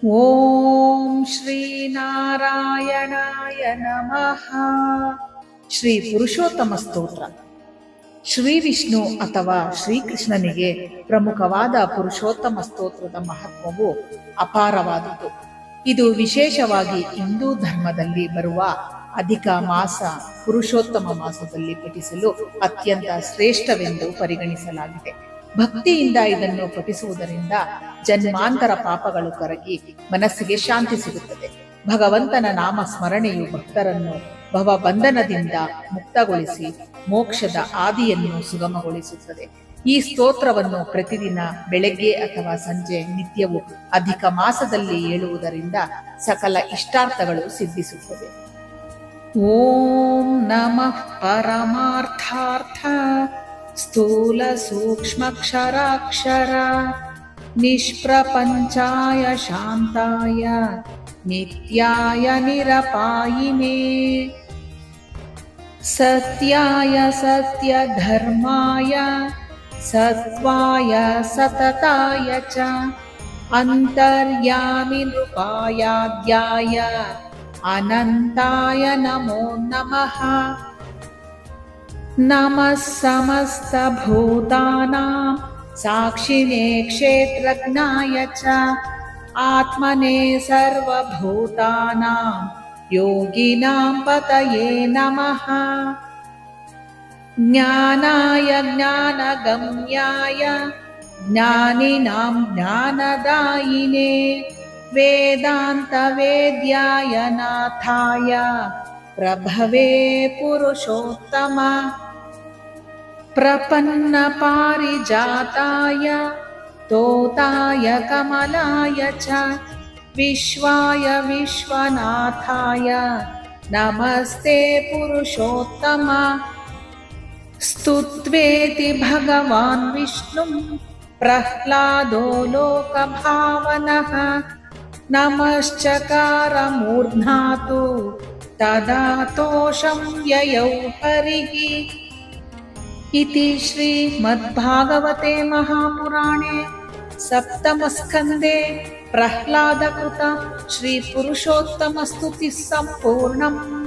ಓಂ ಶ್ರೀ ನಾರಾಯಣಾಯ ನಮಃ. ಶ್ರೀ ಪುರುಷೋತ್ತಮ ಸ್ತೋತ್ರ. ಶ್ರೀ ವಿಷ್ಣು ಅಥವಾ ಶ್ರೀಕೃಷ್ಣನಿಗೆ ಪ್ರಮುಖವಾದ ಪುರುಷೋತ್ತಮ ಸ್ತೋತ್ರದ ಮಹತ್ವವು ಅಪಾರವಾದುದು. ಇದು ವಿಶೇಷವಾಗಿ ಹಿಂದೂ ಧರ್ಮದಲ್ಲಿ ಬರುವ ಅಧಿಕ ಮಾಸ ಪುರುಷೋತ್ತಮ ಮಾಸದಲ್ಲಿ ಪಠಿಸಲು ಅತ್ಯಂತ ಶ್ರೇಷ್ಠವೆಂದು ಪರಿಗಣಿಸಲಾಗಿದೆ. ಭಕ್ತಿಯಿಂದ ಇದನ್ನು ಪಠಿಸುವುದರಿಂದ ಜನ್ಮಾಂತರ ಪಾಪಗಳು ಕರಗಿ ಮನಸ್ಸಿಗೆ ಶಾಂತಿ ಸಿಗುತ್ತದೆ. ಭಗವಂತನ ನಾಮ ಸ್ಮರಣೆಯು ಭಕ್ತರನ್ನು ಭವಬಂಧನದಿಂದ ಮುಕ್ತಗೊಳಿಸಿ ಮೋಕ್ಷದ ಆದಿಯನ್ನು ಸುಗಮಗೊಳಿಸುತ್ತದೆ. ಈ ಸ್ತೋತ್ರವನ್ನು ಪ್ರತಿದಿನ ಬೆಳಗ್ಗೆ ಅಥವಾ ಸಂಜೆ ನಿತ್ಯವೂ ಅಧಿಕ ಮಾಸದಲ್ಲಿ ಹೇಳುವುದರಿಂದ ಸಕಲ ಇಷ್ಟಾರ್ಥಗಳು ಸಿದ್ಧಿಸುತ್ತದೆ. ಓಂ ನಮಃ ಪರಮಾರ್ಥಾರ್ಥ ಸ್ಥೂಲ ಸೂಕ್ಷ್ಮಕ್ಷರಾಕ್ಷರ ನಿಷ್ಪ್ರಪಂಚಾಯ ಶಾಂತಾಯ ನಿತ್ಯಾಯ ನಿರಪಾಯಿನೇ ಸತ್ಯಾಯ ಸತ್ಯ ಧರ್ಮಾಯ ಸತ್ವಾಯ ಸತತಾಯ ಚ ಅಂತರ್ಯಾಮಿ ನೃಪಾಯಾದ್ಯಾಯ ಅನಂತಾಯ ನಮೋ ನಮಃ. ನಮಃ ಸಮಸ್ತ ಭೂತಾನಾಂ ಸಾಕ್ಷಿಣೇ ಕ್ಷೇತ್ರಜ್ಞಾಯ ಚ ಆತ್ಮನೇ ಸರ್ವಭೂತಾನಾಂ ಯೋಗಿನಾಂ ಪತಯೇ ನಮಃ. ಜ್ಞಾನಾಯ ಜ್ಞಾನಗಮ್ಯಾಯ ಜ್ಞಾನಿನಾಂ ಜ್ಞಾನದಾಯಿನೇ ವೇದಾಂತ ವೇದ್ಯಾಯ ನಾಥಾಯ ಪ್ರಭವೇ ಪುರುಷೋತ್ತಮ. ಪ್ರಪನ್ನ ಪಾರಿಜಾತಾಯ ತೋತಾಯ ಕಮಲಾಯ ಚ ವಿಶ್ವಾಯ ವಿಶ್ವನಾಥಾಯ ನಮಸ್ತೆ ಪುರುಷೋತ್ತಮ. ಸ್ತುತ್ವೇತಿ ಭಗವಾನ್ ವಿಷ್ಣುಂ ಪ್ರಹ್ಲಾದೋ ಲೋಕಭಾವನಃ ನಮಶ್ಚಕಾರ ಮೂರ್ಧ್ನಾತು ತದಾ ತೋಷಂ ಯಯೌ ಹರಿಃ. ಇತಿ ಶ್ರೀಮದ್ಭಾಗವತೆ ಮಹಾಪುರಾಣೆ ಸಪ್ತಮಸ್ಕಂದೆ ಪ್ರಹ್ಲಾದಕೃತ ಶ್ರೀ ಪುರುಷೋತ್ತಮ ಸ್ತುತಿ ಸಂಪೂರ್ಣಂ.